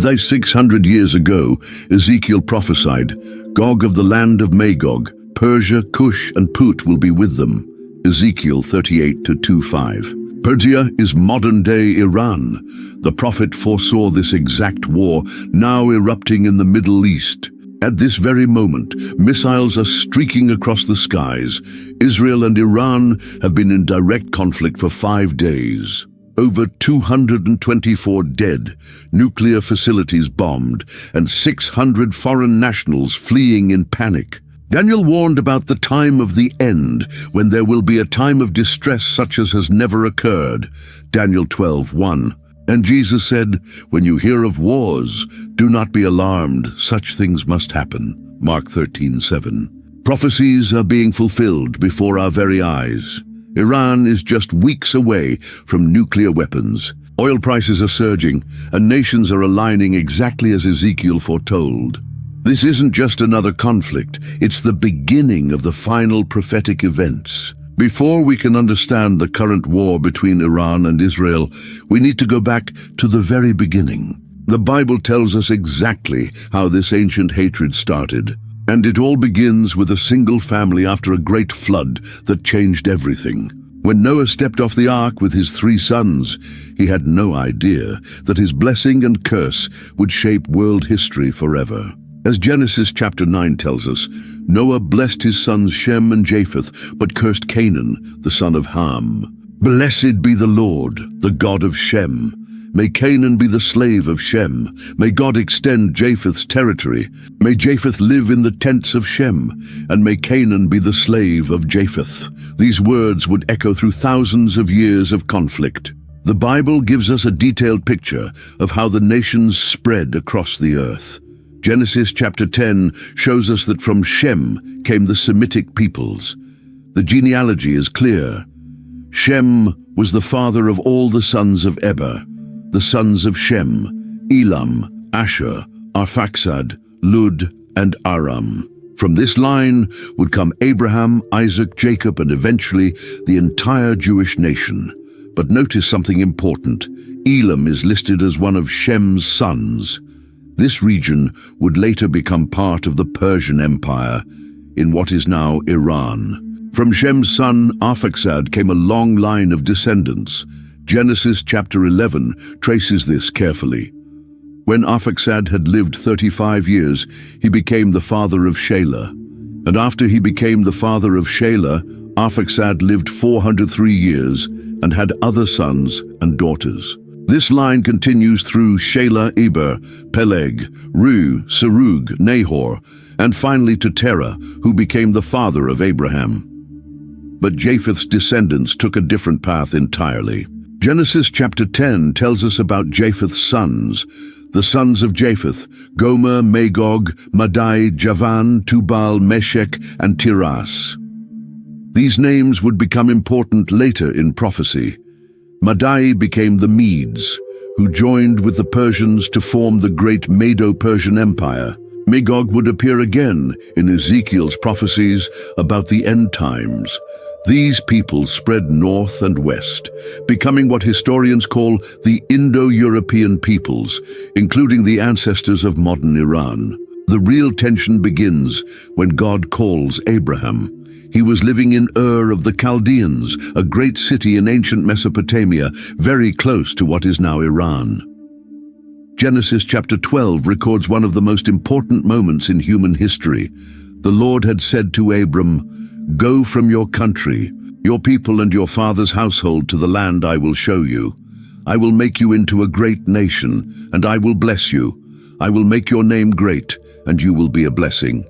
Thus 600 years ago, Ezekiel prophesied, Gog of the land of Magog, Persia, Cush, and Put will be with them. Ezekiel 38:2-5. Persia is modern-day Iran. The prophet foresaw this exact war, now erupting in the Middle East. At this very moment, missiles are streaking across the skies. Israel and Iran have been in direct conflict for 5 days. Over 224 dead, nuclear facilities bombed, and 600 foreign nationals fleeing in panic. Daniel warned about the time of the end, when there will be a time of distress such as has never occurred. Daniel 12:1. And Jesus said, when you hear of wars, do not be alarmed, such things must happen. Mark 13:7. Prophecies are being fulfilled before our very eyes. Iran is just weeks away from nuclear weapons. Oil prices are surging, and nations are aligning exactly as Ezekiel foretold. This isn't just another conflict, it's the beginning of the final prophetic events. Before we can understand the current war between Iran and Israel, we need to go back to the very beginning. The Bible tells us exactly how this ancient hatred started. And it all begins with a single family after a great flood that changed everything. When Noah stepped off the ark with his 3 sons, he had no idea that his blessing and curse would shape world history forever. As Genesis chapter 9 tells us, Noah blessed his sons Shem and Japheth, but cursed Canaan, the son of Ham. Blessed be the Lord, the God of Shem. May Canaan be the slave of Shem. May God extend Japheth's territory. May Japheth live in the tents of Shem, and may Canaan be the slave of Japheth. These words would echo through thousands of years of conflict. The Bible gives us a detailed picture of how the nations spread across the earth. Genesis chapter 10 shows us that from Shem came the Semitic peoples. The genealogy is clear. Shem was the father of all the sons of Eber. The sons of Shem, Elam, Asher, Arphaxad, Lud, and Aram. From this line would come Abraham, Isaac, Jacob, and eventually the entire Jewish nation. But notice something important. Elam is listed as one of Shem's sons. This region would later become part of the Persian Empire in what is now Iran. From Shem's son, Arphaxad, came a long line of descendants. Genesis chapter 11 traces this carefully. When Arphaxad had lived 35 years, he became the father of Shelah. And after he became the father of Shelah, Arphaxad lived 403 years and had other sons and daughters. This line continues through Shelah, Eber, Peleg, Ru, Serug, Nahor, and finally to Terah, who became the father of Abraham. But Japheth's descendants took a different path entirely. Genesis chapter 10 tells us about Japheth's sons. The sons of Japheth, Gomer, Magog, Madai, Javan, Tubal, Meshech, and Tiras. These names would become important later in prophecy. Madai became the Medes, who joined with the Persians to form the great Medo-Persian Empire. Magog would appear again in Ezekiel's prophecies about the end times. These peoples spread north and west, becoming what historians call the Indo-European peoples, including the ancestors of modern Iran. The real tension begins when God calls Abraham. He was living in Ur of the Chaldeans, a great city in ancient Mesopotamia, very close to what is now Iran. Genesis chapter 12 records one of the most important moments in human history. The Lord had said to Abram, "Go from your country, your people and your father's household to the land I will show you. I will make you into a great nation, and I will bless you. I will make your name great, and you will be a blessing.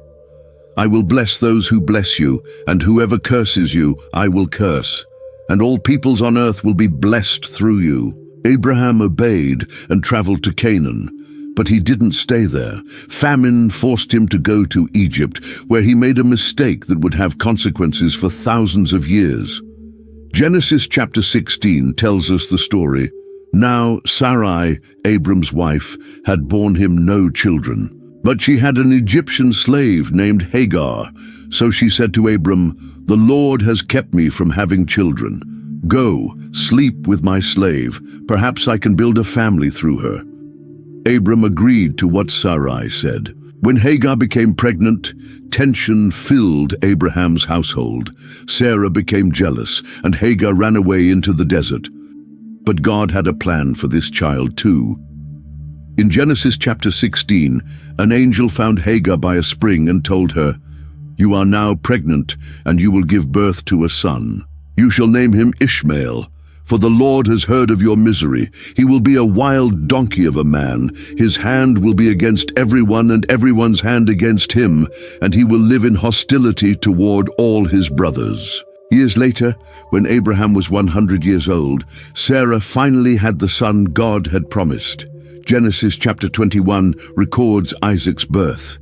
I will bless those who bless you, and whoever curses you, I will curse. And all peoples on earth will be blessed through you." Abraham obeyed and traveled to Canaan. But he didn't stay there. Famine forced him to go to Egypt, where he made a mistake that would have consequences for thousands of years. Genesis chapter 16 tells us the story. Now Sarai, Abram's wife, had borne him no children. But she had an Egyptian slave named Hagar. So she said to Abram, "The Lord has kept me from having children. Go, sleep with my slave. Perhaps I can build a family through her." Abram agreed to what Sarai said. When Hagar became pregnant, tension filled Abraham's household. Sarah became jealous, and Hagar ran away into the desert. But God had a plan for this child too. In Genesis chapter 16, an angel found Hagar by a spring and told her, "You are now pregnant, and you will give birth to a son. You shall name him Ishmael, for the Lord has heard of your misery. He will be a wild donkey of a man. His hand will be against everyone and everyone's hand against him, and he will live in hostility toward all his brothers." Years later, when Abraham was 100 years old, Sarah finally had the son God had promised. Genesis chapter 21 records Isaac's birth.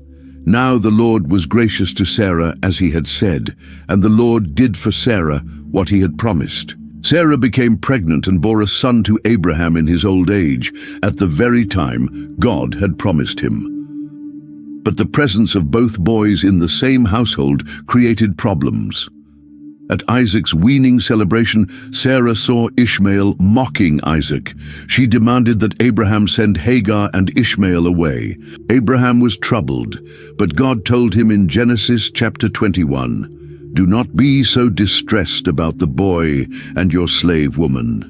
Now the Lord was gracious to Sarah as he had said, and the Lord did for Sarah what he had promised. Sarah became pregnant and bore a son to Abraham in his old age, at the very time God had promised him. But the presence of both boys in the same household created problems. At Isaac's weaning celebration, Sarah saw Ishmael mocking Isaac. She demanded that Abraham send Hagar and Ishmael away. Abraham was troubled, but God told him in Genesis chapter 21, "Do not be so distressed about the boy and your slave woman.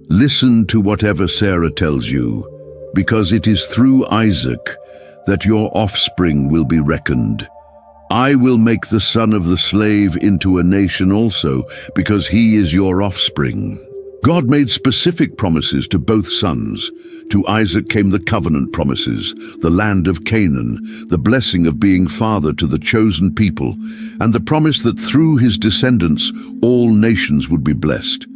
Listen to whatever Sarah tells you, because it is through Isaac that your offspring will be reckoned. I will make the son of the slave into a nation also, because he is your offspring." God made specific promises to both sons. To Isaac came the covenant promises, the land of Canaan, the blessing of being father to the chosen people, and the promise that through his descendants all nations would be blessed.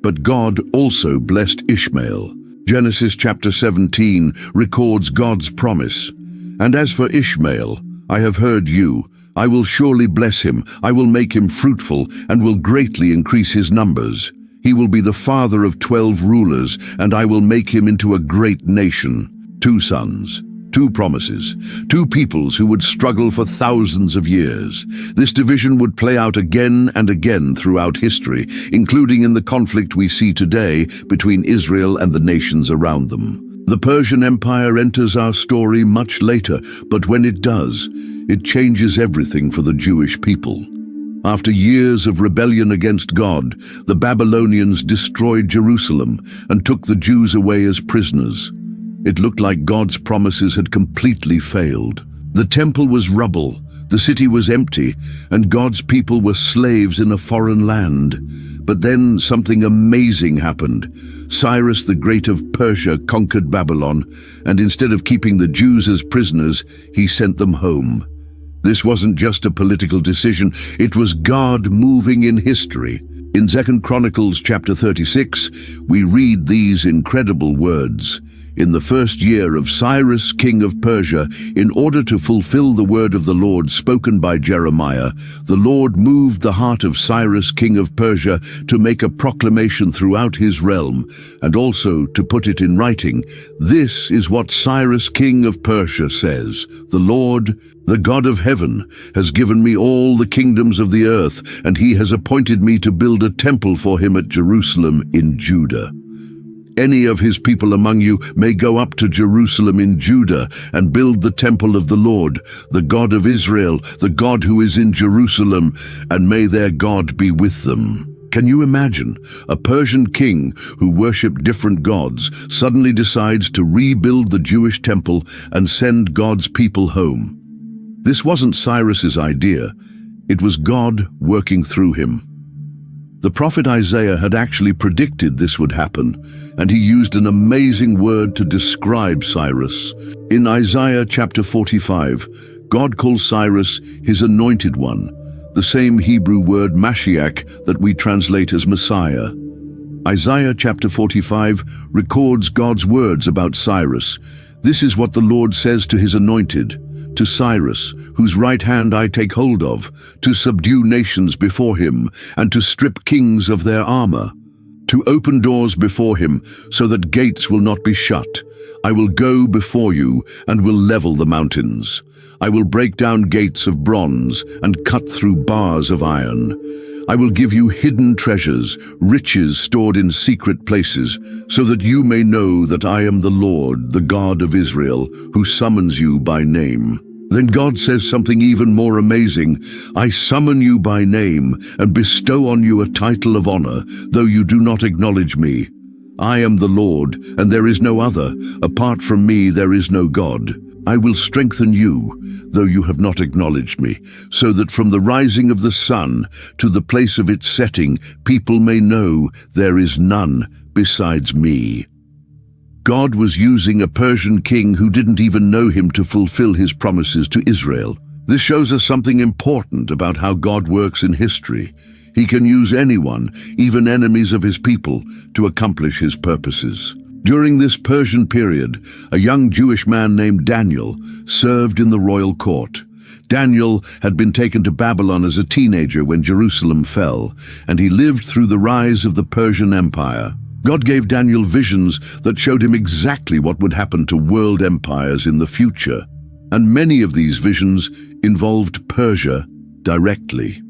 But God also blessed Ishmael. Genesis chapter 17 records God's promise. "And as for Ishmael, I have heard you. I will surely bless him. I will make him fruitful and will greatly increase his numbers. He will be the father of 12 rulers, and I will make him into a great nation." 2 sons, 2 promises, 2 peoples who would struggle for thousands of years. This division would play out again and again throughout history, including in the conflict we see today between Israel and the nations around them. The Persian Empire enters our story much later, but when it does, it changes everything for the Jewish people. After years of rebellion against God, the Babylonians destroyed Jerusalem and took the Jews away as prisoners. It looked like God's promises had completely failed. The temple was rubble, the city was empty, and God's people were slaves in a foreign land. But then something amazing happened. Cyrus the Great of Persia conquered Babylon, and instead of keeping the Jews as prisoners, he sent them home. This wasn't just a political decision, it was God moving in history. In 2 Chronicles chapter 36, we read these incredible words. "In the first year of Cyrus, king of Persia, in order to fulfill the word of the Lord spoken by Jeremiah, the Lord moved the heart of Cyrus, king of Persia, to make a proclamation throughout his realm, and also to put it in writing. This is what Cyrus, king of Persia, says. The Lord, the God of heaven, has given me all the kingdoms of the earth, and he has appointed me to build a temple for him at Jerusalem in Judah. Any of his people among you may go up to Jerusalem in Judah and build the temple of the Lord, the God of Israel, the God who is in Jerusalem, and may their God be with them." Can you imagine? A Persian king who worshipped different gods suddenly decides to rebuild the Jewish temple and send God's people home. This wasn't Cyrus's idea. It was God working through him. The prophet Isaiah had actually predicted this would happen, and he used an amazing word to describe Cyrus. In Isaiah chapter 45, God calls Cyrus his anointed one, the same Hebrew word Mashiach that we translate as Messiah. Isaiah chapter 45 records God's words about Cyrus. This is what the Lord says to his anointed, to Cyrus, whose right hand I take hold of, to subdue nations before him, and to strip kings of their armor, to open doors before him, so that gates will not be shut. I will go before you, and will level the mountains. I will break down gates of bronze and cut through bars of iron. I will give you hidden treasures, riches stored in secret places, so that you may know that I am the Lord, the God of Israel, who summons you by name." Then God says something even more amazing. "I summon you by name and bestow on you a title of honor, though you do not acknowledge me. I am the Lord, and there is no other. Apart from me there is no God. I will strengthen you, though you have not acknowledged me, so that from the rising of the sun to the place of its setting, people may know there is none besides me." God was using a Persian king who didn't even know him to fulfill his promises to Israel. This shows us something important about how God works in history. He can use anyone, even enemies of his people, to accomplish his purposes. During this Persian period, a young Jewish man named Daniel served in the royal court. Daniel had been taken to Babylon as a teenager when Jerusalem fell, and he lived through the rise of the Persian Empire. God gave Daniel visions that showed him exactly what would happen to world empires in the future, and many of these visions involved Persia directly.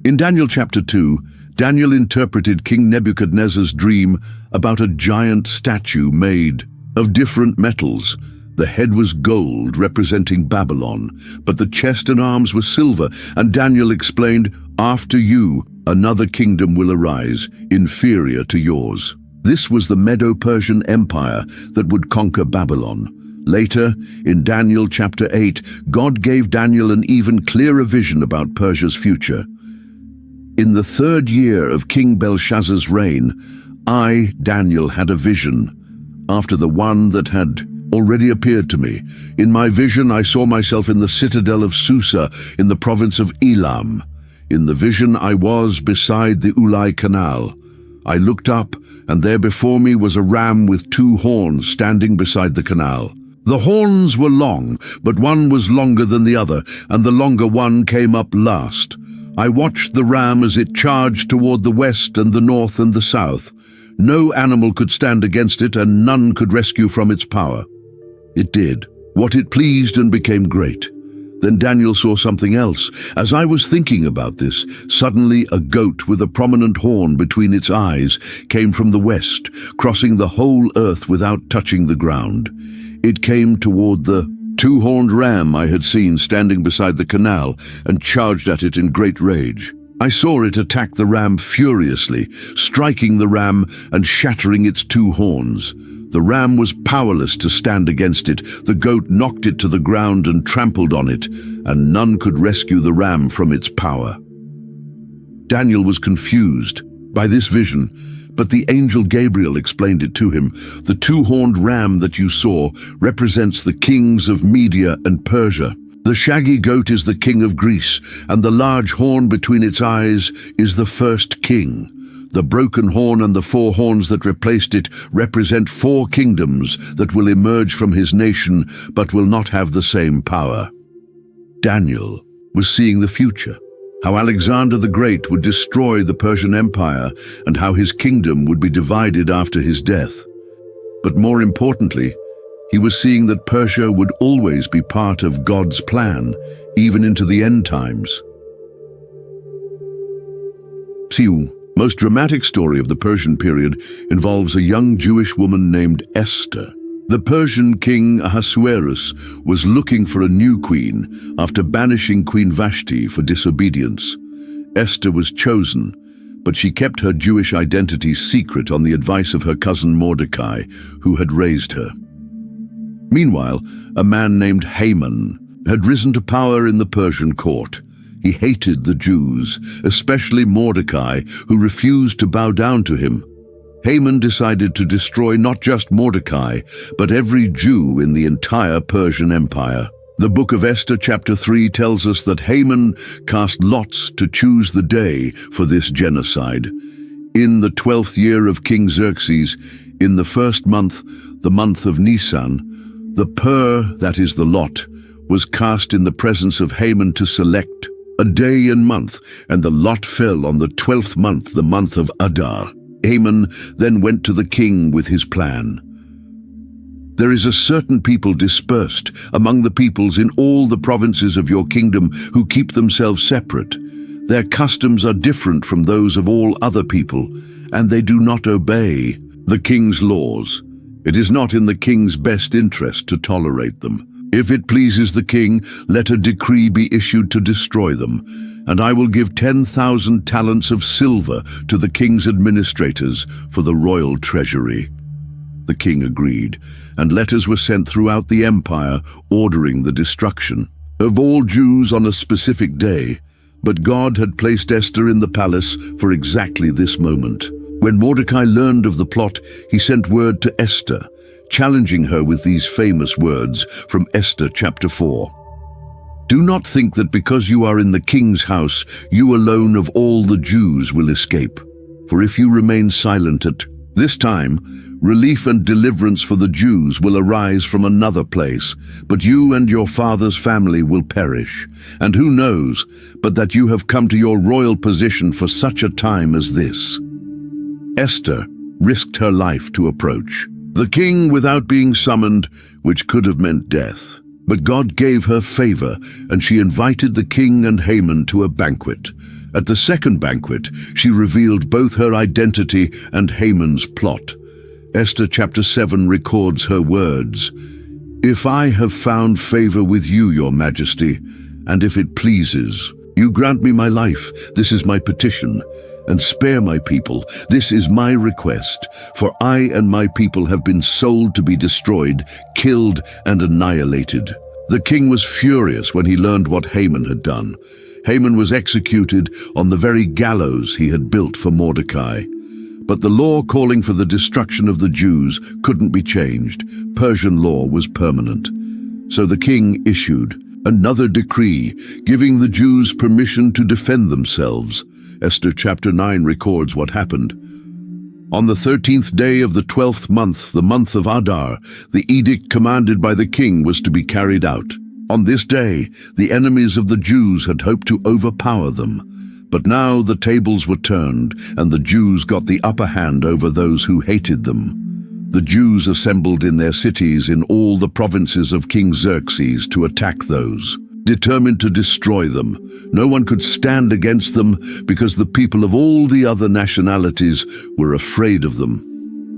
In Daniel chapter 2, Daniel interpreted King Nebuchadnezzar's dream about a giant statue made of different metals. The head was gold, representing Babylon, but the chest and arms were silver, and Daniel explained, "After you, another kingdom will arise, inferior to yours." This was the Medo-Persian Empire that would conquer Babylon. Later, in Daniel chapter 8, God gave Daniel an even clearer vision about Persia's future. "In the 3rd year of King Belshazzar's reign, I, Daniel, had a vision, after the one that had already appeared to me. In my vision I saw myself in the citadel of Susa in the province of Elam. In the vision I was beside the Ulai Canal. I looked up, and there before me was a ram with 2 horns standing beside the canal. The horns were long, but one was longer than the other, and the longer one came up last. I watched the ram as it charged toward the west and the north and the south. No animal could stand against it, and none could rescue from its power. It did what it pleased and became great." Then Daniel saw something else. As I was thinking about this, suddenly a goat with a prominent horn between its eyes came from the west, crossing the whole earth without touching the ground. It came toward the 2-horned ram I had seen standing beside the canal and charged at it in great rage. I saw it attack the ram furiously, striking the ram and shattering its 2 horns. The ram was powerless to stand against it. The goat knocked it to the ground and trampled on it, and none could rescue the ram from its power. Daniel was confused by this vision, but the angel Gabriel explained it to him. "The 2-horned ram that you saw represents the kings of Media and Persia. The shaggy goat is the king of Greece, and the large horn between its eyes is the first king. The broken horn and the 4 horns that replaced it represent 4 kingdoms that will emerge from his nation but will not have the same power." Daniel was seeing the future, how Alexander the Great would destroy the Persian Empire and how his kingdom would be divided after his death. But more importantly, he was seeing that Persia would always be part of God's plan, even into the end times. The most dramatic story of the Persian period involves a young Jewish woman named Esther. The Persian king Ahasuerus was looking for a new queen after banishing Queen Vashti for disobedience. Esther was chosen, but she kept her Jewish identity secret on the advice of her cousin Mordecai, who had raised her. Meanwhile, a man named Haman had risen to power in the Persian court. He hated the Jews, especially Mordecai, who refused to bow down to him. Haman decided to destroy not just Mordecai, but every Jew in the entire Persian Empire. The book of Esther chapter 3 tells us that Haman cast lots to choose the day for this genocide. In the 12th year of King Xerxes, in the 1st month, the month of Nisan, the pur, that is the lot, was cast in the presence of Haman to select a day and month, and the lot fell on the 12th month, the month of Adar. Haman then went to the king with his plan. There is a certain people dispersed among the peoples in all the provinces of your kingdom who keep themselves separate. Their customs are different from those of all other people, and they do not obey the king's laws. It is not in the king's best interest to tolerate them. If it pleases the king, let a decree be issued to destroy them, and I will give 10,000 talents of silver to the king's administrators for the royal treasury." The king agreed, and letters were sent throughout the empire ordering the destruction of all Jews on a specific day. But God had placed Esther in the palace for exactly this moment. When Mordecai learned of the plot, he sent word to Esther, challenging her with these famous words from Esther chapter 4. "Do not think that because you are in the king's house, you alone of all the Jews will escape. For if you remain silent at this time, relief and deliverance for the Jews will arise from another place, but you and your father's family will perish. And who knows but that you have come to your royal position for such a time as this?" Esther risked her life to approach the king without being summoned, which could have meant death. But God gave her favor, and she invited the king and Haman to a banquet. At the second banquet, she revealed both her identity and Haman's plot. Esther chapter 7 records her words, "If I have found favor with you, your majesty, and if it pleases, you grant me my life, this is my petition, and spare my people, this is my request, for I and my people have been sold to be destroyed, killed, and annihilated." The king was furious when he learned what Haman had done. Haman was executed on the very gallows he had built for Mordecai. But the law calling for the destruction of the Jews couldn't be changed. Persian law was permanent. So the king issued another decree, giving the Jews permission to defend themselves. Esther chapter 9 records what happened. On the 13th day of the 12th month, the month of Adar, the edict commanded by the king was to be carried out. On this day, the enemies of the Jews had hoped to overpower them. But now the tables were turned, and the Jews got the upper hand over those who hated them. The Jews assembled in their cities in all the provinces of King Xerxes to attack those, determined to destroy them. No one could stand against them because the people of all the other nationalities were afraid of them.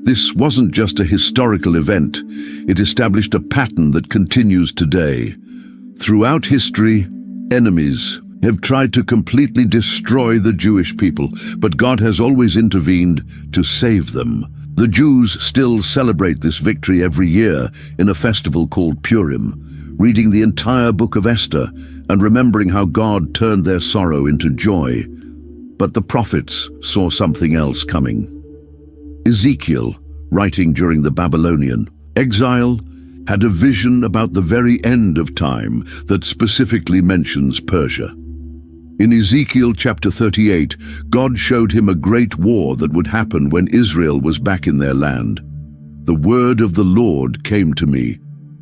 This wasn't just a historical event. It established a pattern that continues today. Throughout history, enemies have tried to completely destroy the Jewish people, but God has always intervened to save them. The Jews still celebrate this victory every year in a festival called Purim, reading the entire book of Esther and remembering how God turned their sorrow into joy. But the prophets saw something else coming. Ezekiel, writing during the Babylonian exile, had a vision about the very end of time that specifically mentions Persia. In Ezekiel chapter 38, God showed him a great war that would happen when Israel was back in their land. "The word of the Lord came to me,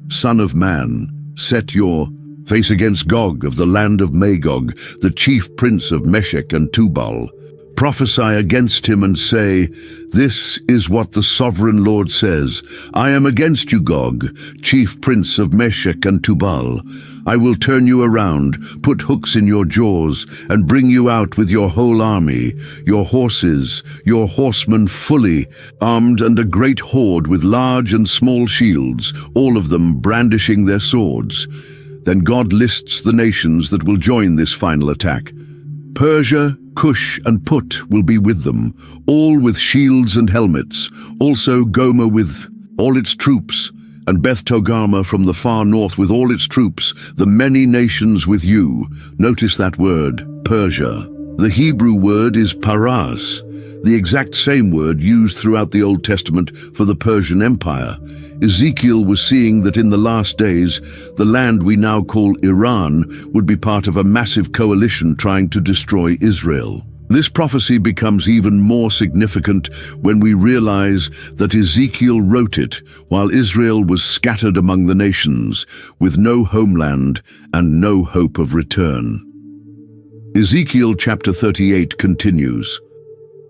Son of man, set your face against Gog of the land of Magog, the chief prince of Meshech and Tubal. Prophesy against him and say, this is what the sovereign Lord says. I am against you, Gog, chief prince of Meshech and Tubal. I will turn you around, put hooks in your jaws, and bring you out with your whole army, your horses, your horsemen fully armed, and a great horde with large and small shields, all of them brandishing their swords." Then God lists the nations that will join this final attack. Persia, Cush, and Put will be with them, all with shields and helmets, also Gomer with all its troops, and Beth Togarmah from the far north with all its troops, the many nations with you. Notice that word, Persia. The Hebrew word is paras, the exact same word used throughout the Old Testament for the Persian Empire. Ezekiel was seeing that in the last days, the land we now call Iran would be part of a massive coalition trying to destroy Israel. This prophecy becomes even more significant when we realize that Ezekiel wrote it while Israel was scattered among the nations, with no homeland and no hope of return. Ezekiel chapter 38 continues,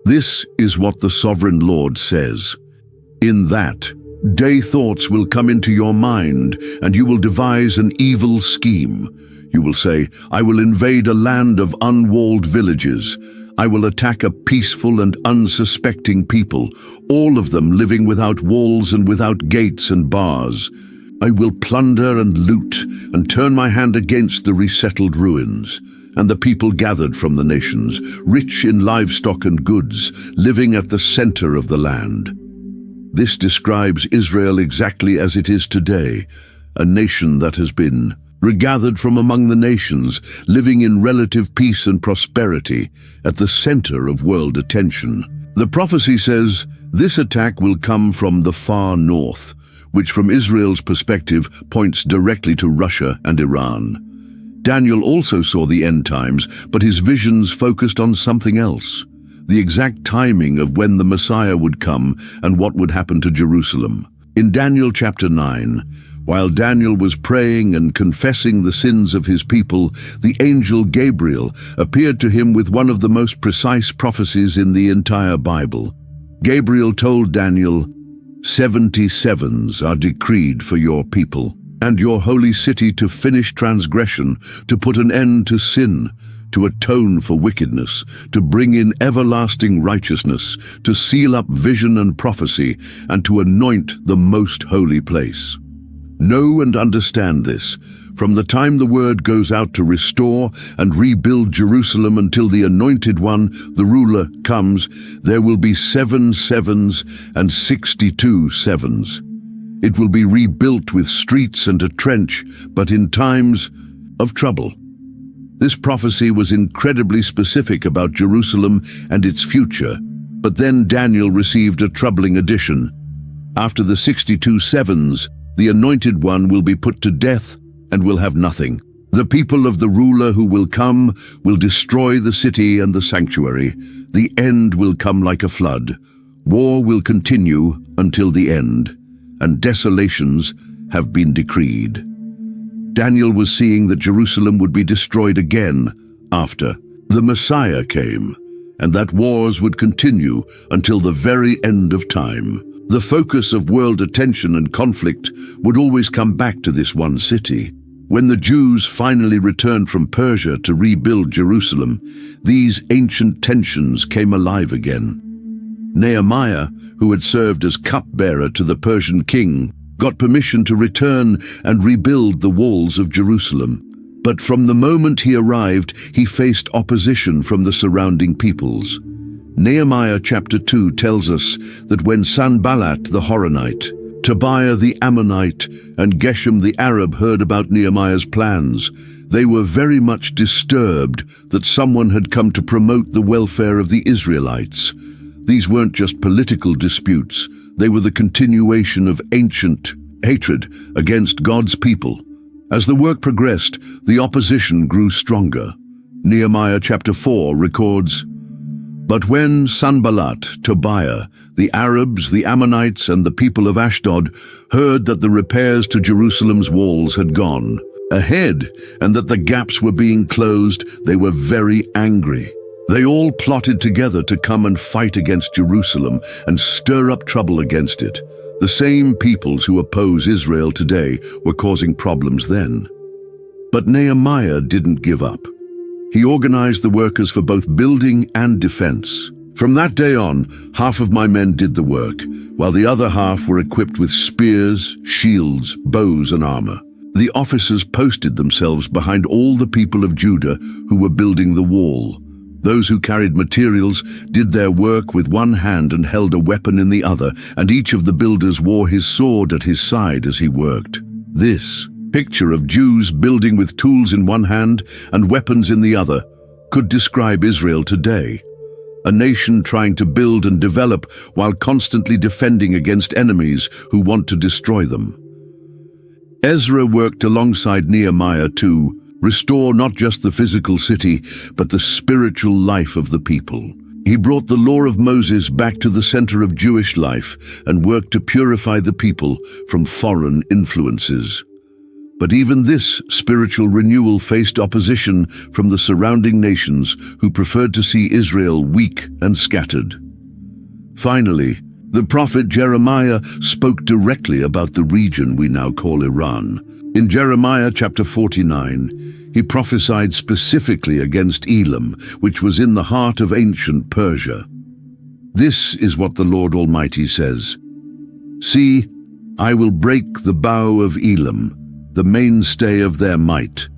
"This is what the sovereign Lord says. In that Day thoughts will come into your mind, and you will devise an evil scheme. You will say, I will invade a land of unwalled villages. I will attack a peaceful and unsuspecting people, all of them living without walls and without gates and bars. I will plunder and loot and turn my hand against the resettled ruins, and the people gathered from the nations, rich in livestock and goods, living at the center of the land. This describes Israel exactly as it is today, a nation that has been regathered from among the nations, living in relative peace and prosperity at the center of world attention. The prophecy says this attack will come from the far north, which from Israel's perspective points directly to Russia and Iran. Daniel also saw the end times, but his visions focused on something else: the exact timing of when the Messiah would come and what would happen to Jerusalem. In Daniel chapter 9, while Daniel was praying and confessing the sins of his people, the angel Gabriel appeared to him with one of the most precise prophecies in the entire Bible. Gabriel told Daniel, 77s are decreed for your people and your holy city to finish transgression, to put an end to sin, to atone for wickedness, to bring in everlasting righteousness, to seal up vision and prophecy, and to anoint the most holy place. Know and understand this. From the time the word goes out to restore and rebuild Jerusalem until the Anointed One, the ruler, comes, there will be 7 sevens and 62 sevens. It will be rebuilt with streets and a trench, but in times of trouble. This prophecy was incredibly specific about Jerusalem and its future, but then Daniel received a troubling addition. After the 62 sevens, the Anointed One will be put to death and will have nothing. The people of the ruler who will come will destroy the city and the sanctuary. The end will come like a flood. War will continue until the end, and desolations have been decreed. Daniel was seeing that Jerusalem would be destroyed again after the Messiah came, and that wars would continue until the very end of time. The focus of world attention and conflict would always come back to this one city. When the Jews finally returned from Persia to rebuild Jerusalem, these ancient tensions came alive again. Nehemiah, who had served as cupbearer to the Persian king, got permission to return and rebuild the walls of Jerusalem. But from the moment he arrived, he faced opposition from the surrounding peoples. Nehemiah chapter 2 tells us that when Sanballat the Horonite, Tobiah the Ammonite, and Geshem the Arab heard about Nehemiah's plans, they were very much disturbed that someone had come to promote the welfare of the Israelites. These weren't just political disputes, they were the continuation of ancient hatred against God's people. As the work progressed, the opposition grew stronger. Nehemiah chapter 4 records, "But when Sanballat, Tobiah, the Arabs, the Ammonites, and the people of Ashdod heard that the repairs to Jerusalem's walls had gone ahead and that the gaps were being closed, they were very angry. They all plotted together to come and fight against Jerusalem and stir up trouble against it. The same peoples who oppose Israel today were causing problems then. But Nehemiah didn't give up. He organized the workers for both building and defense. From that day on, half of my men did the work, while the other half were equipped with spears, shields, bows, and armor. The officers posted themselves behind all the people of Judah who were building the wall. Those who carried materials did their work with one hand and held a weapon in the other, and each of the builders wore his sword at his side as he worked. This picture of Jews building with tools in one hand and weapons in the other could describe Israel today, a nation trying to build and develop while constantly defending against enemies who want to destroy them. Ezra worked alongside Nehemiah to restore not just the physical city, but the spiritual life of the people. He brought the law of Moses back to the center of Jewish life and worked to purify the people from foreign influences. But even this spiritual renewal faced opposition from the surrounding nations who preferred to see Israel weak and scattered. Finally, The prophet Jeremiah spoke directly about the region we now call Iran. In Jeremiah chapter 49, he prophesied specifically against Elam, which was in the heart of ancient Persia. This is what the Lord Almighty says: "See, I will break the bow of Elam, the mainstay of their might.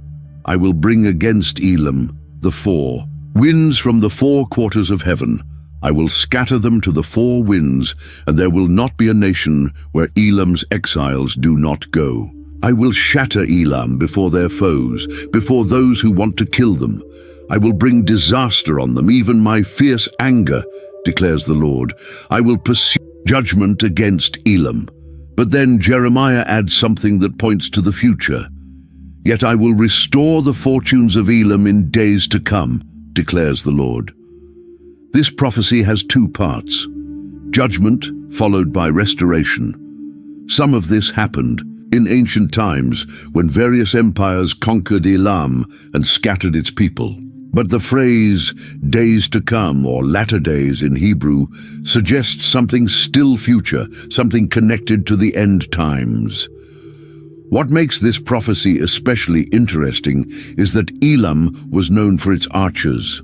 I will bring against Elam the four winds from the four quarters of heaven. I will scatter them to the four winds, and there will not be a nation where Elam's exiles do not go. I will shatter Elam before their foes, before those who want to kill them. I will bring disaster on them, even my fierce anger, declares the Lord. I will pursue judgment against Elam." But then Jeremiah adds something that points to the future. "Yet I will restore the fortunes of Elam in days to come, declares the Lord." This prophecy has two parts: judgment followed by restoration. Some of this happened in ancient times when various empires conquered Elam and scattered its people. But the phrase days to come, or latter days in Hebrew, suggests something still future, something connected to the end times. What makes this prophecy especially interesting is that Elam was known for its archers.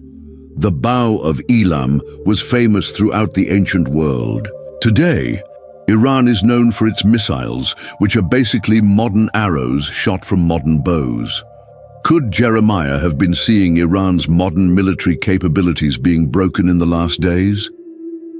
The bow of Elam was famous throughout the ancient world. Today, Iran is known for its missiles, which are basically modern arrows shot from modern bows. Could Jeremiah have been seeing Iran's modern military capabilities being broken in the last days?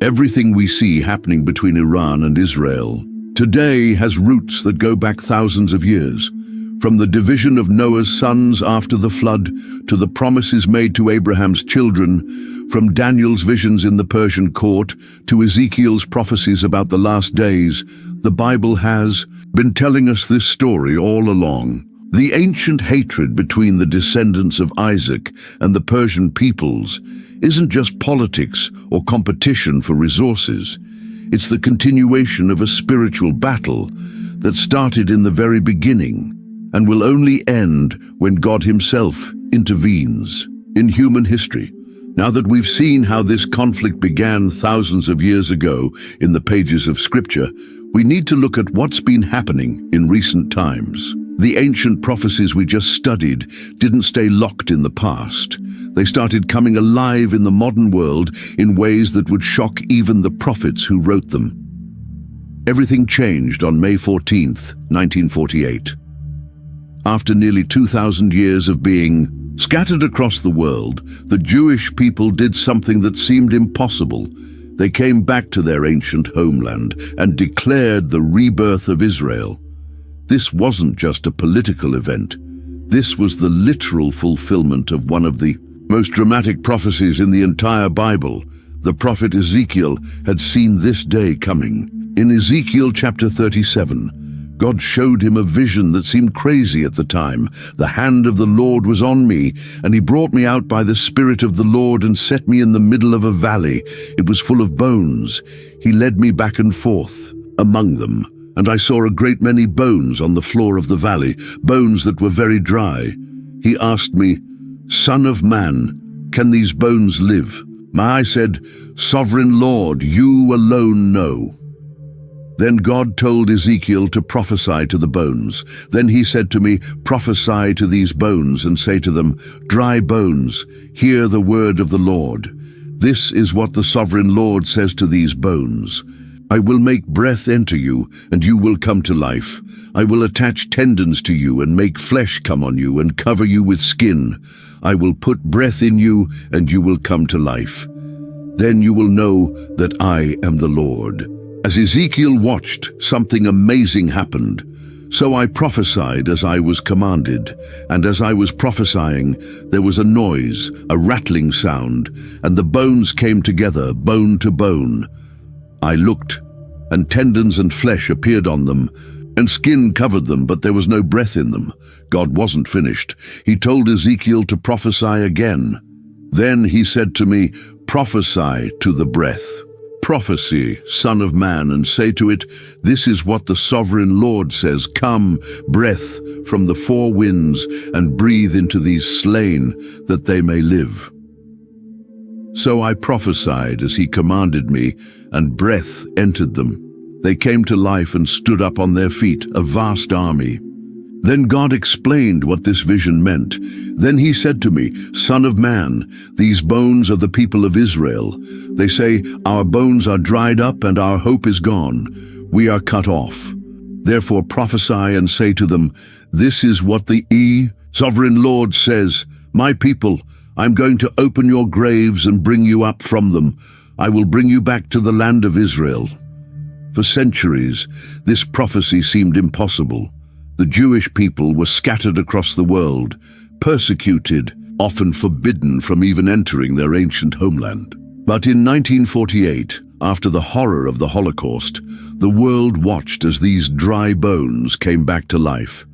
Everything we see happening between Iran and Israel today has roots that go back thousands of years. From the division of Noah's sons after the flood, to the promises made to Abraham's children, from Daniel's visions in the Persian court, to Ezekiel's prophecies about the last days, the Bible has been telling us this story all along. The ancient hatred between the descendants of Isaac and the Persian peoples isn't just politics or competition for resources. It's the continuation of a spiritual battle that started in the very beginning and will only end when God Himself intervenes in human history. Now that we've seen how this conflict began thousands of years ago in the pages of Scripture, we need to look at what's been happening in recent times. The ancient prophecies we just studied didn't stay locked in the past. They started coming alive in the modern world in ways that would shock even the prophets who wrote them. Everything changed on May 14th, 1948. After nearly 2,000 years of being scattered across the world, the Jewish people did something that seemed impossible. They came back to their ancient homeland and declared the rebirth of Israel. This wasn't just a political event. This was the literal fulfillment of one of the most dramatic prophecies in the entire Bible. The prophet Ezekiel had seen this day coming. In Ezekiel chapter 37, God showed him a vision that seemed crazy at the time. "The hand of the Lord was on me, and He brought me out by the Spirit of the Lord and set me in the middle of a valley. It was full of bones. He led me back and forth among them, and I saw a great many bones on the floor of the valley, bones that were very dry. He asked me, 'Son of man, can these bones live?' I said, 'Sovereign Lord, you alone know.' Then God told Ezekiel to prophesy to the bones. Then He said to me, 'Prophesy to these bones and say to them, dry bones, hear the word of the Lord. This is what the sovereign Lord says to these bones. I will make breath enter you, and you will come to life. I will attach tendons to you and make flesh come on you and cover you with skin. I will put breath in you, and you will come to life. Then you will know that I am the Lord.' As Ezekiel watched, something amazing happened. So I prophesied as I was commanded, and as I was prophesying, there was a noise, a rattling sound, and the bones came together, bone to bone. I looked, and tendons and flesh appeared on them, and skin covered them, but there was no breath in them. God wasn't finished. He told Ezekiel to prophesy again. Then He said to me, 'Prophesy to the breath. Prophecy, Son of man, and say to it, this is what the sovereign Lord says. Come, breath from the four winds, and breathe into these slain, that they may live.' So I prophesied as he commanded me, and breath entered them. They came to life and stood up on their feet, a vast army. Then God explained what this vision meant. Then he said to me, "Son of man, these bones are the people of Israel. They say, 'Our bones are dried up and our hope is gone. We are cut off.' Therefore prophesy and say to them, 'This is what the Sovereign Lord says, My people, I'm going to open your graves and bring you up from them. I will bring you back to the land of Israel.'" For centuries, this prophecy seemed impossible. The Jewish people were scattered across the world, persecuted, often forbidden from even entering their ancient homeland. But in 1948, after the horror of the Holocaust, the world watched as these dry bones came back to life.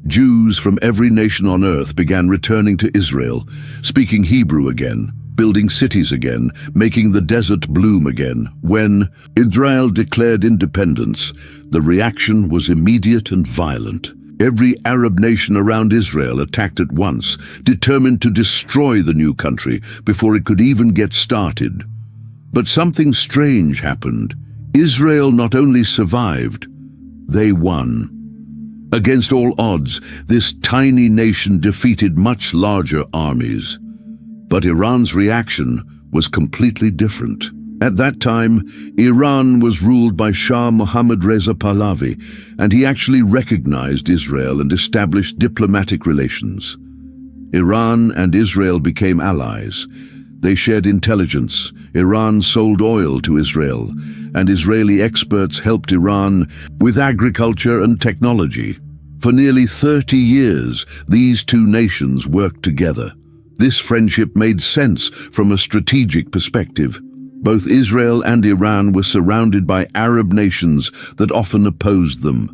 Jews from every nation on earth began returning to Israel, speaking Hebrew again, building cities again, making the desert bloom again. When Israel declared independence, the reaction was immediate and violent. Every Arab nation around Israel attacked at once, determined to destroy the new country before it could even get started. But something strange happened. Israel not only survived, they won. Against all odds, this tiny nation defeated much larger armies. But Iran's reaction was completely different. At that time, Iran was ruled by Shah Mohammad Reza Pahlavi, and he actually recognized Israel and established diplomatic relations. Iran and Israel became allies. They shared intelligence. Iran sold oil to Israel, and Israeli experts helped Iran with agriculture and technology. For nearly 30 years, these two nations worked together. This friendship made sense from a strategic perspective. Both Israel and Iran were surrounded by Arab nations that often opposed them.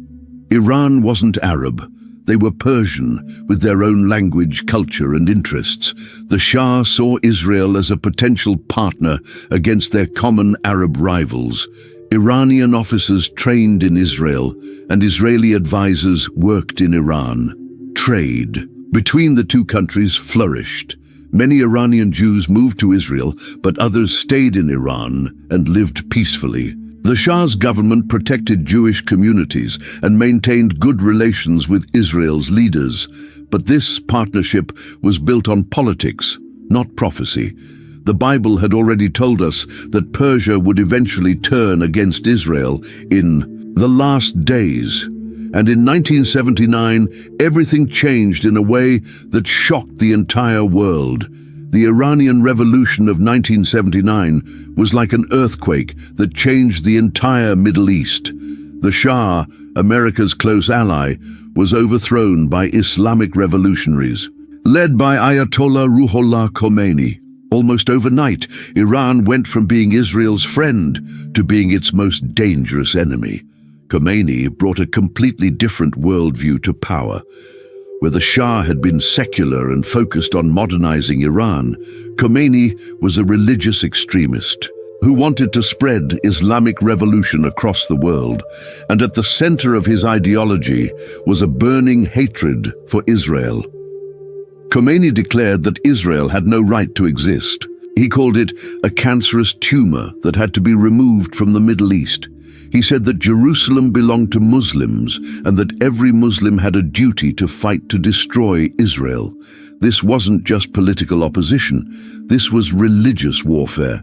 Iran wasn't Arab. They were Persian, with their own language, culture, and interests. The Shah saw Israel as a potential partner against their common Arab rivals. Iranian officers trained in Israel, and Israeli advisors worked in Iran. Trade between the two countries flourished. Many Iranian Jews moved to Israel, but others stayed in Iran and lived peacefully. The Shah's government protected Jewish communities and maintained good relations with Israel's leaders. But this partnership was built on politics, not prophecy. The Bible had already told us that Persia would eventually turn against Israel in the last days. And in 1979, everything changed in a way that shocked the entire world. The Iranian Revolution of 1979 was like an earthquake that changed the entire Middle East. The Shah, America's close ally, was overthrown by Islamic revolutionaries, led by Ayatollah Ruhollah Khomeini. Almost overnight, Iran went from being Israel's friend to being its most dangerous enemy. Khomeini brought a completely different worldview to power. Where the Shah had been secular and focused on modernizing Iran, Khomeini was a religious extremist who wanted to spread Islamic revolution across the world, and at the center of his ideology was a burning hatred for Israel. Khomeini declared that Israel had no right to exist. He called it a cancerous tumor that had to be removed from the Middle East. He said that Jerusalem belonged to Muslims and that every Muslim had a duty to fight to destroy Israel. This wasn't just political opposition, this was religious warfare.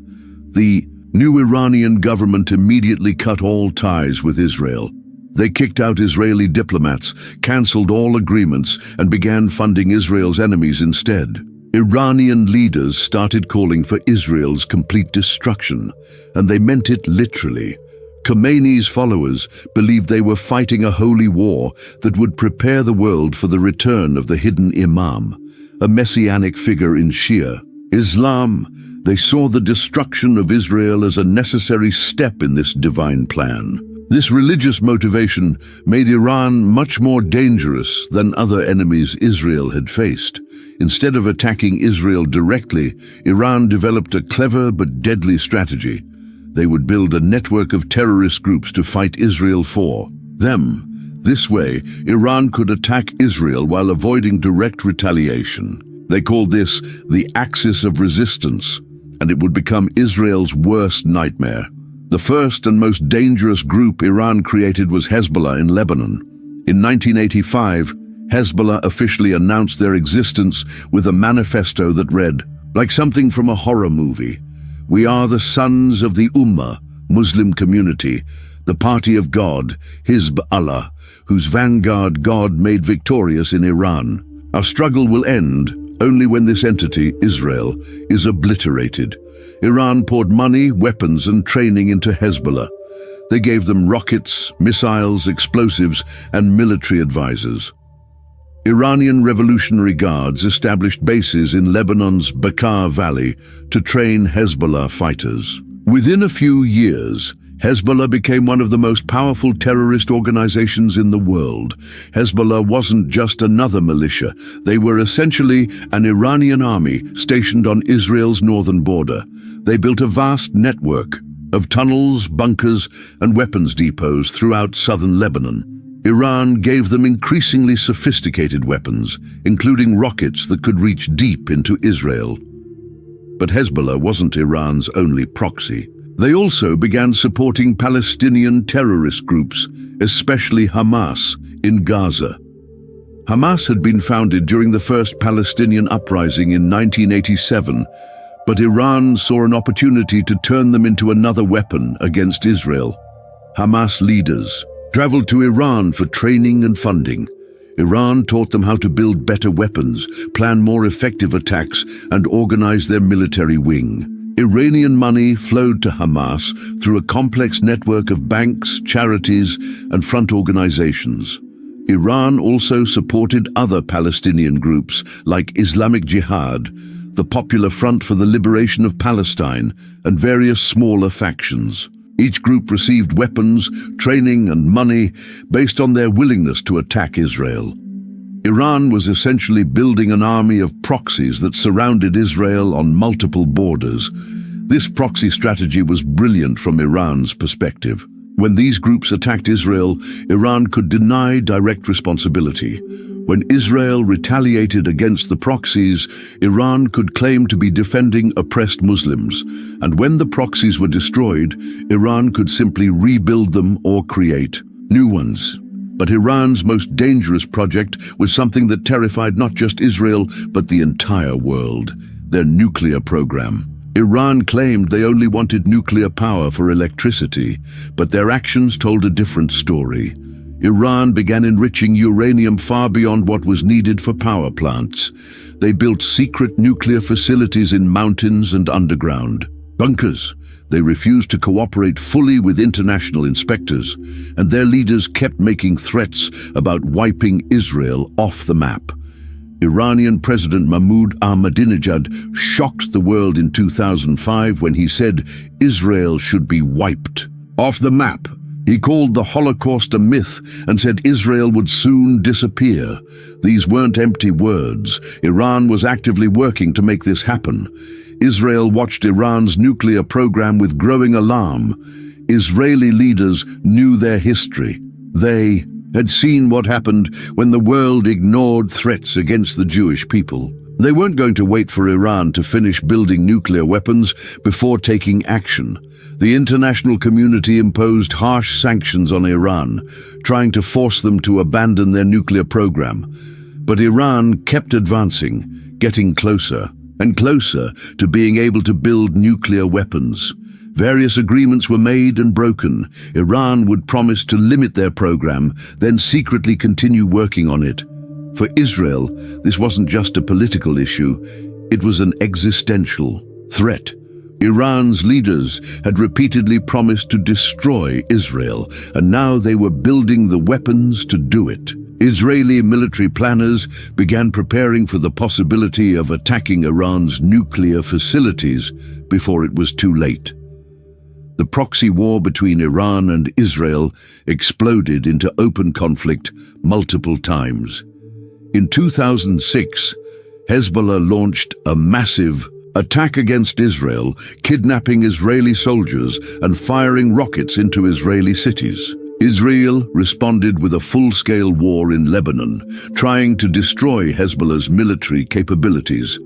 The new Iranian government immediately cut all ties with Israel. They kicked out Israeli diplomats, cancelled all agreements, and began funding Israel's enemies instead. Iranian leaders started calling for Israel's complete destruction, and they meant it literally. Khomeini's followers believed they were fighting a holy war that would prepare the world for the return of the hidden Imam, a messianic figure in Shia Islam. They saw the destruction of Israel as a necessary step in this divine plan. This religious motivation made Iran much more dangerous than other enemies Israel had faced. Instead of attacking Israel directly, Iran developed a clever but deadly strategy. They would build a network of terrorist groups to fight Israel for them. This way, Iran could attack Israel while avoiding direct retaliation. They called this the axis of resistance. and it would become Israel's worst nightmare. The first and most dangerous group Iran created was Hezbollah in Lebanon. In 1985, Hezbollah officially announced their existence with a manifesto that read, like something from a horror movie, "We are the sons of the Ummah, Muslim community, the party of God, Hizb Allah, whose vanguard God made victorious in Iran. Our struggle will end only when this entity, Israel, is obliterated." Iran poured money, weapons, and training into Hezbollah. They gave them rockets, missiles, explosives, and military advisors. Iranian Revolutionary Guards established bases in Lebanon's Bekaa Valley to train Hezbollah fighters. Within a few years, Hezbollah became one of the most powerful terrorist organizations in the world. Hezbollah wasn't just another militia. They were essentially an Iranian army stationed on Israel's northern border. They built a vast network of tunnels, bunkers, and weapons depots throughout southern Lebanon. Iran gave them increasingly sophisticated weapons, including rockets that could reach deep into Israel. But Hezbollah wasn't Iran's only proxy. They also began supporting Palestinian terrorist groups, especially Hamas, in Gaza. Hamas had been founded during the first Palestinian uprising in 1987, but Iran saw an opportunity to turn them into another weapon against Israel. Hamas leaders traveled to Iran for training and funding. Iran taught them how to build better weapons, plan more effective attacks, and organize their military wing. Iranian money flowed to Hamas through a complex network of banks, charities, and front organizations. Iran also supported other Palestinian groups like Islamic Jihad, the Popular Front for the Liberation of Palestine, and various smaller factions. Each group received weapons, training, and money based on their willingness to attack Israel. Iran was essentially building an army of proxies that surrounded Israel on multiple borders. This proxy strategy was brilliant from Iran's perspective. When these groups attacked Israel, Iran could deny direct responsibility. When Israel retaliated against the proxies, Iran could claim to be defending oppressed Muslims. And when the proxies were destroyed, Iran could simply rebuild them or create new ones. But Iran's most dangerous project was something that terrified not just Israel, but the entire world: their nuclear program. Iran claimed they only wanted nuclear power for electricity, but their actions told a different story. Iran began enriching uranium far beyond what was needed for power plants. They built secret nuclear facilities in mountains and underground bunkers. They refused to cooperate fully with international inspectors, and their leaders kept making threats about wiping Israel off the map. Iranian President Mahmoud Ahmadinejad shocked the world in 2005 when he said Israel should be wiped off the map. He called the Holocaust a myth and said Israel would soon disappear. These weren't empty words. Iran was actively working to make this happen. Israel watched Iran's nuclear program with growing alarm. Israeli leaders knew their history. They had seen what happened when the world ignored threats against the Jewish people. They weren't going to wait for Iran to finish building nuclear weapons before taking action. The international community imposed harsh sanctions on Iran, trying to force them to abandon their nuclear program. But Iran kept advancing, getting closer and closer to being able to build nuclear weapons. Various agreements were made and broken. Iran would promise to limit their program, then secretly continue working on it. For Israel, this wasn't just a political issue, it was an existential threat. Iran's leaders had repeatedly promised to destroy Israel, and now they were building the weapons to do it. Israeli military planners began preparing for the possibility of attacking Iran's nuclear facilities before it was too late. The proxy war between Iran and Israel exploded into open conflict multiple times. In 2006, Hezbollah launched a massive attack against Israel, kidnapping Israeli soldiers and firing rockets into Israeli cities. Israel responded with a full-scale war in Lebanon, trying to destroy Hezbollah's military capabilities.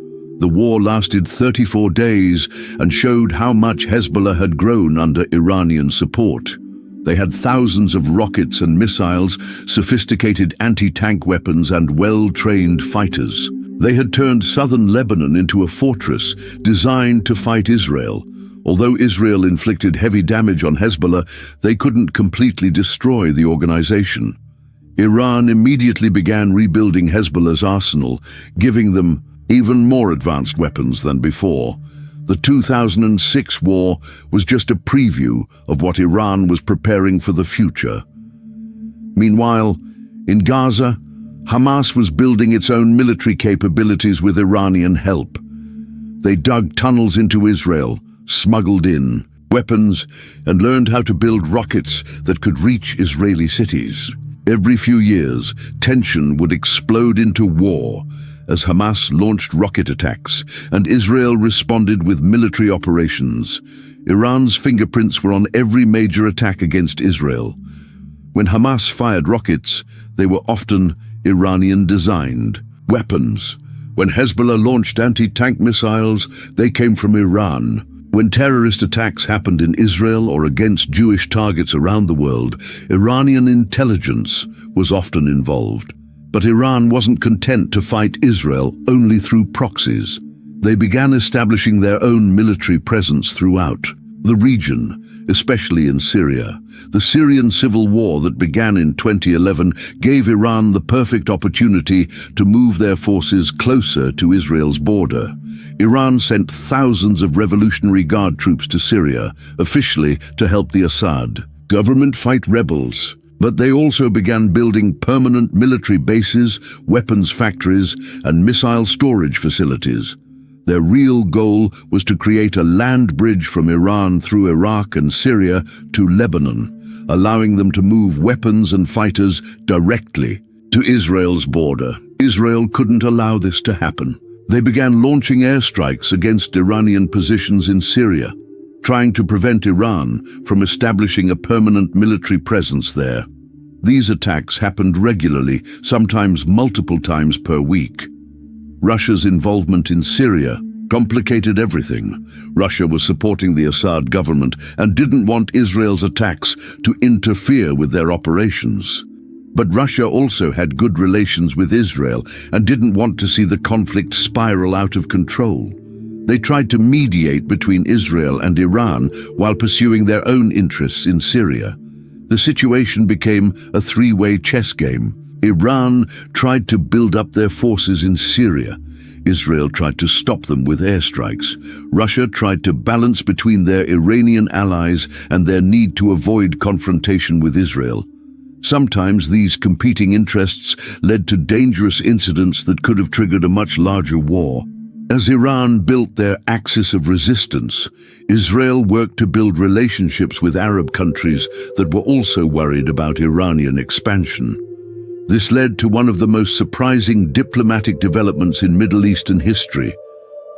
The war lasted 34 days and showed how much Hezbollah had grown under Iranian support. They had thousands of rockets and missiles, sophisticated anti-tank weapons and well-trained fighters. They had turned southern Lebanon into a fortress designed to fight Israel. Although Israel inflicted heavy damage on Hezbollah, they couldn't completely destroy the organization. Iran immediately began rebuilding Hezbollah's arsenal, giving them even more advanced weapons than before. The 2006 war was just a preview of what Iran was preparing for the future. Meanwhile, in Gaza, Hamas was building its own military capabilities with Iranian help. They dug tunnels into Israel, smuggled in weapons, and learned how to build rockets that could reach Israeli cities. Every few years, tension would explode into war as Hamas launched rocket attacks and Israel responded with military operations. Iran's fingerprints were on every major attack against Israel. When Hamas fired rockets, they were often Iranian-designed weapons. When Hezbollah launched anti-tank missiles, they came from Iran. When terrorist attacks happened in Israel or against Jewish targets around the world, Iranian intelligence was often involved. But Iran wasn't content to fight Israel only through proxies. They began establishing their own military presence throughout the region, especially in Syria. The Syrian civil war that began in 2011 gave Iran the perfect opportunity to move their forces closer to Israel's border. Iran sent thousands of Revolutionary Guard troops to Syria, officially to help the Assad government fight rebels. But they also began building permanent military bases, weapons factories, and missile storage facilities. Their real goal was to create a land bridge from Iran through Iraq and Syria to Lebanon, allowing them to move weapons and fighters directly to Israel's border. Israel couldn't allow this to happen. They began launching airstrikes against Iranian positions in Syria, trying to prevent Iran from establishing a permanent military presence there. These attacks happened regularly, sometimes multiple times per week. Russia's involvement in Syria complicated everything. Russia was supporting the Assad government and didn't want Israel's attacks to interfere with their operations. But Russia also had good relations with Israel and didn't want to see the conflict spiral out of control. They tried to mediate between Israel and Iran while pursuing their own interests in Syria. The situation became a three-way chess game. Iran tried to build up their forces in Syria. Israel tried to stop them with airstrikes. Russia tried to balance between their Iranian allies and their need to avoid confrontation with Israel. Sometimes these competing interests led to dangerous incidents that could have triggered a much larger war. As Iran built their axis of resistance, Israel worked to build relationships with Arab countries that were also worried about Iranian expansion. This led to one of the most surprising diplomatic developments in Middle Eastern history,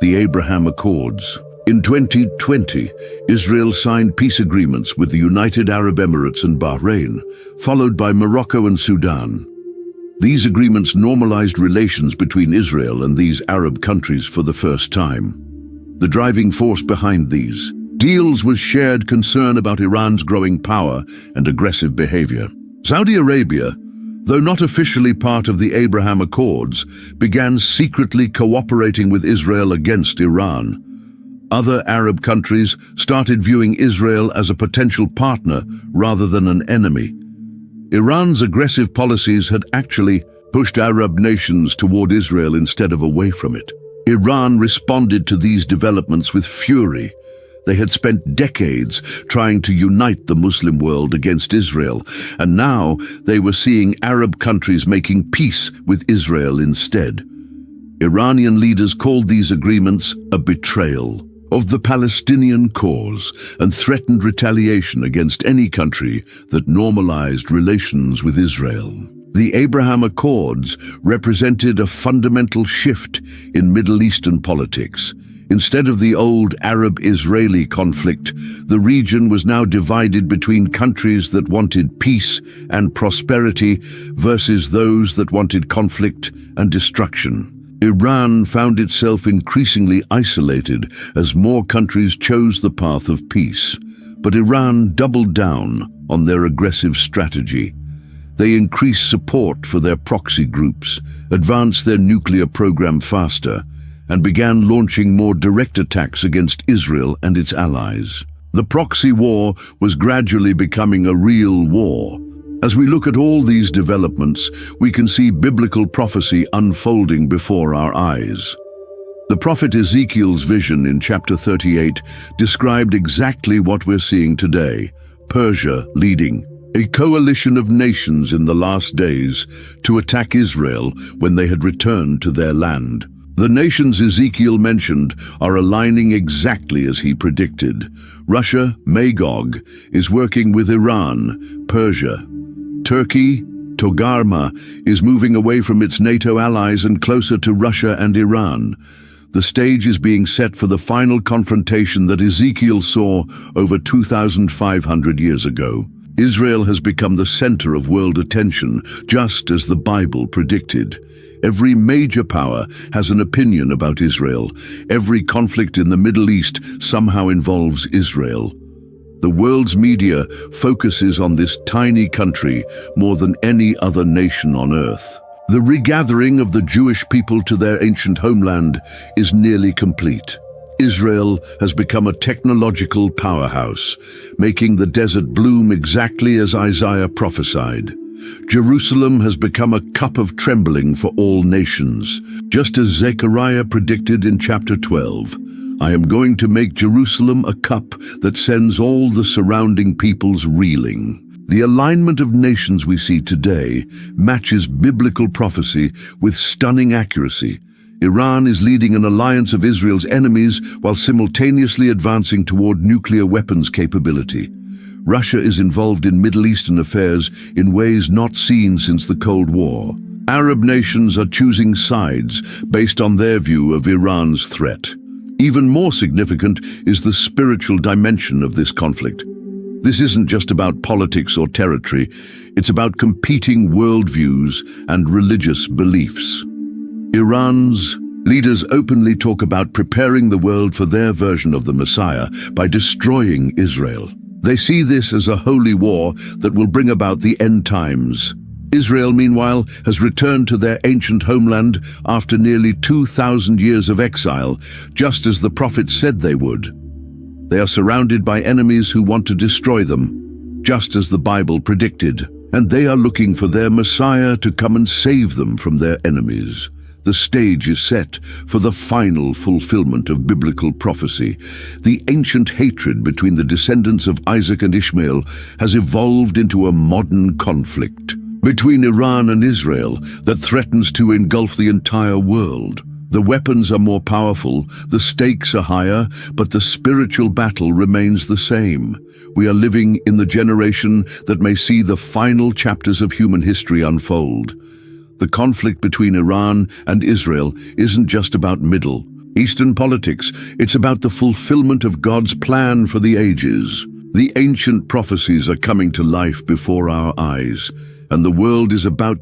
the Abraham Accords. In 2020, Israel signed peace agreements with the United Arab Emirates and Bahrain, followed by Morocco and Sudan. These agreements normalized relations between Israel and these Arab countries for the first time. The driving force behind these deals was shared concern about Iran's growing power and aggressive behavior. Saudi Arabia, though not officially part of the Abraham Accords, began secretly cooperating with Israel against Iran. Other Arab countries started viewing Israel as a potential partner rather than an enemy. Iran's aggressive policies had actually pushed Arab nations toward Israel instead of away from it. Iran responded to these developments with fury. They had spent decades trying to unite the Muslim world against Israel, and now they were seeing Arab countries making peace with Israel instead. Iranian leaders called these agreements a betrayal of the Palestinian cause and threatened retaliation against any country that normalized relations with Israel. The Abraham Accords represented a fundamental shift in Middle Eastern politics. Instead of the old Arab-Israeli conflict, the region was now divided between countries that wanted peace and prosperity versus those that wanted conflict and destruction. Iran found itself increasingly isolated as more countries chose the path of peace. But Iran doubled down on their aggressive strategy. They increased support for their proxy groups, advanced their nuclear program faster, and began launching more direct attacks against Israel and its allies. The proxy war was gradually becoming a real war. As we look at all these developments, we can see biblical prophecy unfolding before our eyes. The prophet Ezekiel's vision in chapter 38 described exactly what we're seeing today: Persia leading a coalition of nations in the last days to attack Israel when they had returned to their land. The nations Ezekiel mentioned are aligning exactly as he predicted. Russia, Magog, is working with Iran, Persia. Turkey, Togarma, is moving away from its NATO allies and closer to Russia and Iran. The stage is being set for the final confrontation that Ezekiel saw over 2,500 years ago. Israel has become the center of world attention, just as the Bible predicted. Every major power has an opinion about Israel. Every conflict in the Middle East somehow involves Israel. The world's media focuses on this tiny country more than any other nation on earth. The regathering of the Jewish people to their ancient homeland is nearly complete. Israel has become a technological powerhouse, making the desert bloom exactly as Isaiah prophesied. Jerusalem has become a cup of trembling for all nations, just as Zechariah predicted in chapter 12. I am going to make Jerusalem a cup that sends all the surrounding peoples reeling. The alignment of nations we see today matches biblical prophecy with stunning accuracy. Iran is leading an alliance of Israel's enemies while simultaneously advancing toward nuclear weapons capability. Russia is involved in Middle Eastern affairs in ways not seen since the Cold War. Arab nations are choosing sides based on their view of Iran's threat. Even more significant is the spiritual dimension of this conflict. This isn't just about politics or territory, it's about competing worldviews and religious beliefs. Iran's leaders openly talk about preparing the world for their version of the Messiah by destroying Israel. They see this as a holy war that will bring about the end times. Israel, meanwhile, has returned to their ancient homeland after nearly 2,000 years of exile, just as the prophets said they would. They are surrounded by enemies who want to destroy them, just as the Bible predicted, and they are looking for their Messiah to come and save them from their enemies. The stage is set for the final fulfillment of biblical prophecy. The ancient hatred between the descendants of Isaac and Ishmael has evolved into a modern conflict between Iran and Israel that threatens to engulf the entire world. The weapons are more powerful, the stakes are higher, but the spiritual battle remains the same. We are living in the generation that may see the final chapters of human history unfold. The conflict between Iran and Israel isn't just about Middle Eastern politics, it's about the fulfillment of God's plan for the ages. The ancient prophecies are coming to life before our eyes, and the world is about